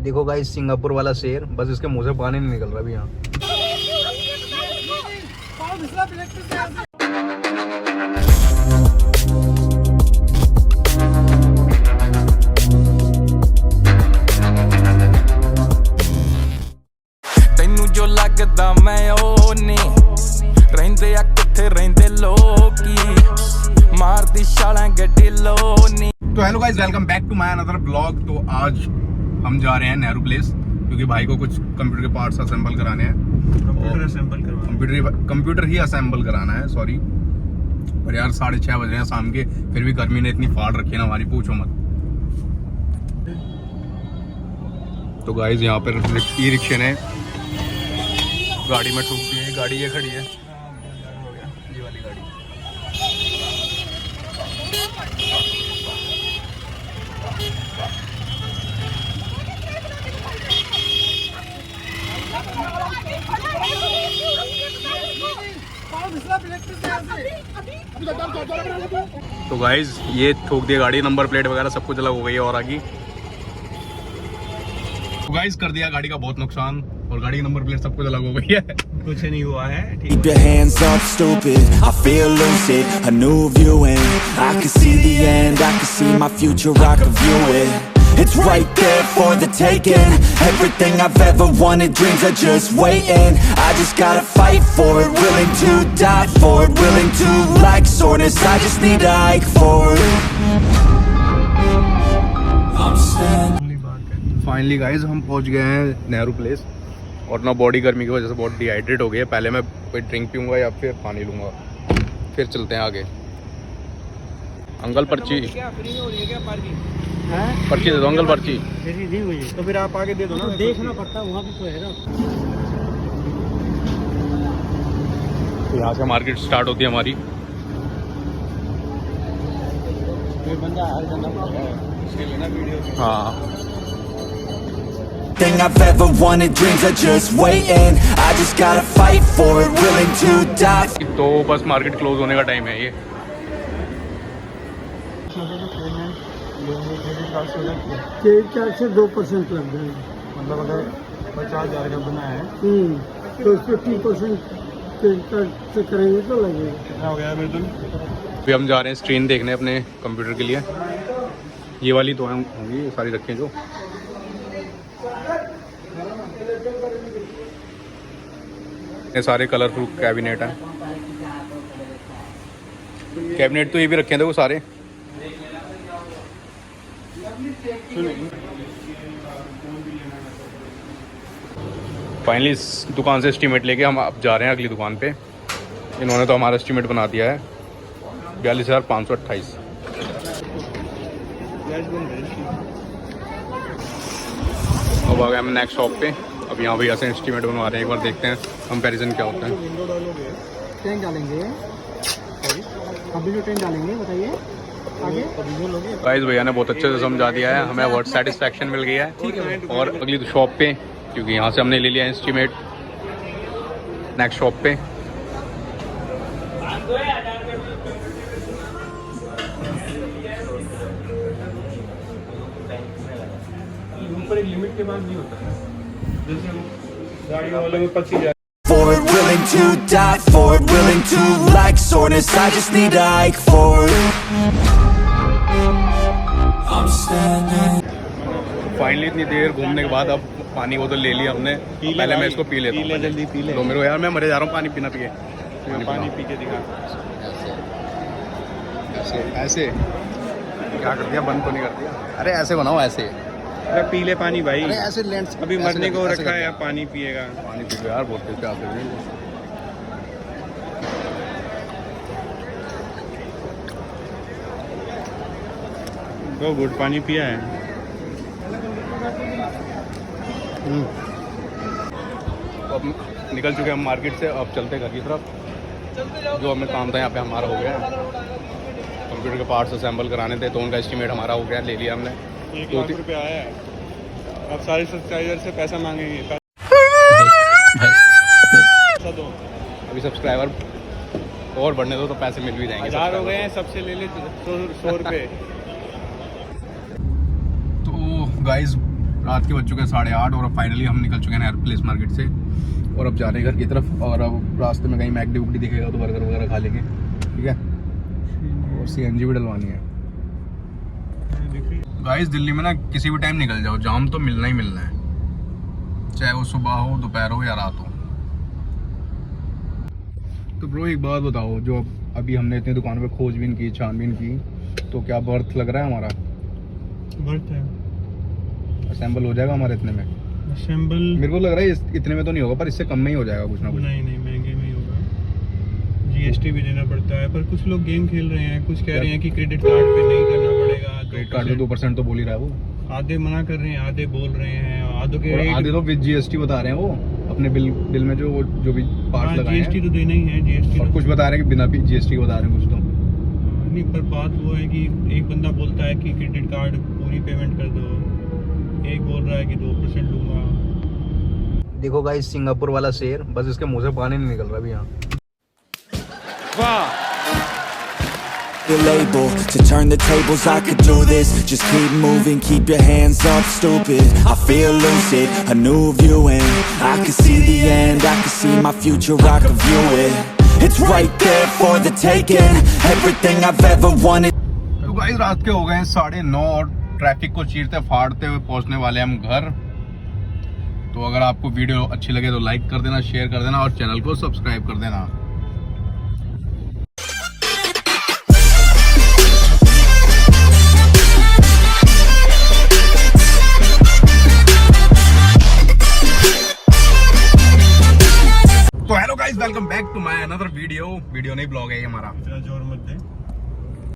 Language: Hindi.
देखो गाइस सिंगापुर वाला शेर, बस इसके मुंह से पानी नहीं निकल रहा अभी यहाँ। ਤੈਨੂੰ ਜੋ ਲੱਗਦਾ ਮੈਂ ਉਹ ਨਹੀਂ ਰਹਿੰਦੇ ਆ ਕਿੱਥੇ ਰਹਿੰਦੇ ਲੋਕੀ मारती शाला गड्डी लोनी। तो hello guys, welcome back to my another vlog. तो आज हम जा रहे हैं नेहरू प्लेस क्योंकि भाई को कुछ कंप्यूटर के पार्ट्स असेंबल कराने हैं। कंप्यूटर ही असेंबल कराना है, सॉरी। और यार 6:30 बज रहे हैं शाम के, फिर भी गर्मी ने इतनी फाड़ रखी है ना हमारी, पूछो मत। तो गाइस यहाँ पर ई रिक्शे ने गाड़ी में ठोक दी है। गाड़ी ये खड़ी है, ये वाली गाड़ी। तो गाइज ये ठोक दिया गाड़ी, नंबर प्लेट वगैरह सब कुछ अलग हो गई है और आगे। तो गाइज कर दिया गाड़ी का बहुत नुकसान और गाड़ी की नंबर प्लेट सब कुछ अलग हो गई है। कुछ नहीं हुआ है, Keep your hands up, stupid. I feel lucid, a new view and I can see the end. I can see my future, I can view it. It's right there for the taking. Everything I've ever wanted, dreams are just waiting. I just gotta fight for it, willing to die for it, willing to like soreness. I just need a hike for it. I'm standing. Finally guys हम पहुंच गए हैं नेहरू प्लेस और ना बॉडी गर्मी की वजह से बहुत डिहाइड्रेट हो गई है। पहले मैं कोई ड्रिंक पीऊंगा या फिर पानी लूंगा, फिर चलते हैं आगे। अंकल पर्ची क्या फ्री हो रही है क्या? पार्किंग पर्ची दे दो अंकल, पर्ची फ्री दी हुई है तो फिर आप आगे दे दो ना, तो देखना पड़ता है वहाँ भी तो है ना। तो यहाँ से मार्केट स्टार्ट होती है हमारी। हाँ Thing I've ever wanted, dreams are just waiting. I just gotta fight for it, willing to die. तो बस मार्केट क्लोज होने का टाइम है ये। से 2% लग जाएगा, मतलब अगर 50,000 का बना है तो उसको 3% से करेंगे तो लगेगा। कितना हो गया बिल्कुल। अभी हम जा रहे हैं स्क्रीन देखने अपने कंप्यूटर के लिए। ये वाली तो होंगी, ये सारी रखी हैं जो। ये सारे कलरफुल कैबिनेट हैं। कैबिनेट तो ये भी रखे थे वो सारे। फाइनली इस दुकान से एस्टीमेट लेके हम अब जा रहे हैं अगली दुकान पे। इन्होंने तो हमारा एस्टीमेट बना दिया है 42,528। अब आ गए हम नेक्स्ट शॉप पे। अब यहाँ भैया से एस्टीमेट बनवा रहे हैं, एक बार देखते हैं कंपैरिजन क्या होता है। टेन डालेंगे, अभी जो टेन डालेंगे बताइए आगे। गाइस भैया ने बहुत अच्छे से समझा दिया है, हमें बहुत सेटिस्फैक्शन मिल गई है। और अगली शॉप पे, क्योंकि यहाँ से हमने ले लिया एस्टीमेट, नेक्स्ट शॉप पे। ऊपर एक लिमिट के बाद नहीं होता है, जैसे गाड़ी वाले में 25,000 For it, willing to die for it, willing to like soreness. I just need a hike for it. I'm standing. Finally इतनी देर घूमने के बाद अब पानी बोतल ले लिया हमने। पहले मैं इसको पी लेता हूँ, जल्दी पी ले। तो मेरे को यार मैं मरे जा रहा हूँ पानी पीना पिए। पानी पी के दिखा। ऐसे ऐसे क्या कर दिया, बंद तो नहीं कर दिया। अरे ऐसे बनाओ, ऐसे। अरे पीले पानी भाई, अरे ऐसे लेंस अभी मरने को रखा है, पानी पिएगा। पानी पी यार, बहुत तेज प्यास लग रही है। दो घूंट पानी पिया है। तो अब निकल चुके हम मार्केट से, अब चलते घर की तरफ। जो हमें काम था यहाँ पे हमारा हो गया। कंप्यूटर के पार्ट्स असेंबल कराने थे तो उनका एस्टीमेट हमारा हो गया, ले लिया हमने। 1 लाख रुपया आया है। अब सारे सब्सक्राइबर से पैसा मांगेंगे। अभी सब्सक्राइबर और बढ़ने दो तो पैसे मिल भी जाएंगे। 1000 हो गए हैं, सबसे ले ले 100 रुपये। तो गाइज रात के बज चुके हैं 8:30 और अब फाइनली हम निकल चुके हैं नहर प्लेस मार्केट से और अब जा रहे हैं घर की तरफ। और अब रास्ते में कहीं मैकडी वुकडी दिखेगा तो बर्गर वगैरह खा लेंगे, ठीक है। और CNG भी डलवानी है। गाइस दिल्ली में ना किसी भी टाइम निकल जाओ, जाम तो मिलना ही मिलना है, चाहे वो सुबह हो, दोपहर हो या रात हो। तो ब्रो एक बात बताओ, जो अभी हमने इतनी दुकानों पे खोजबीन की, छानबीन की, तो क्या बर्थ लग रहा है हमारा? बर्थ है, असेंबल हो जाएगा हमारे इतने में? असेंबल मेरे को लग रहा है इतने में तो नहीं होगा, पर इससे कम में ही हो जाएगा कुछ ना कुछ। नहीं महंगे में ही होगा, GST भी देना पड़ता है। पर कुछ लोग गेम खेल रहे हैं, कुछ कह रहे हैं कि क्रेडिट कार्ड पे नहीं करना पड़ेगा। क्रेडिट कार्ड पे 2% तो बोल ही रहा है वो। आधे मना कर रहे हैं, आधे बोल रहे हैं, आधे के और आधे तो विद GST बता रहे हैं वो अपने बिल में जो भी पार्ट लगाए हैं। GST तो देना ही है, GST। और कुछ बता रहे हैं कि बिना GST के बता रहे हैं कुछ तो। नहीं, पर बात वो है कि एक बंदा बोलता है कि क्रेडिट कार्ड पूरी पेमेंट कर दो, एक बोल रहा है कि 2% लूंगा। देखो गाइस सिंगापुर वाला शेर, बस इसके मुंह से पानी नहीं निकल रहा अभी यहाँ। You're able to turn the tables, I could do this. Just keep moving, keep your hands up, stupid. I feel lucid, a new view and I can see the end, I can see my future, I can view it. It's right there for the taking, everything I've ever wanted. तो गाइस रात के हो गए 9:30 और ट्रैफिक को चीरते फाड़ते हुए पहुंचने वाले हम घर। तो अगर आपको वीडियो अच्छी लगे तो लाइक कर देना, शेयर कर देना और चैनल को सब्सक्राइब कर देना। तो hello guys, welcome back to my another video नहीं ब्लॉग है ये हमारा। जोर मत दे।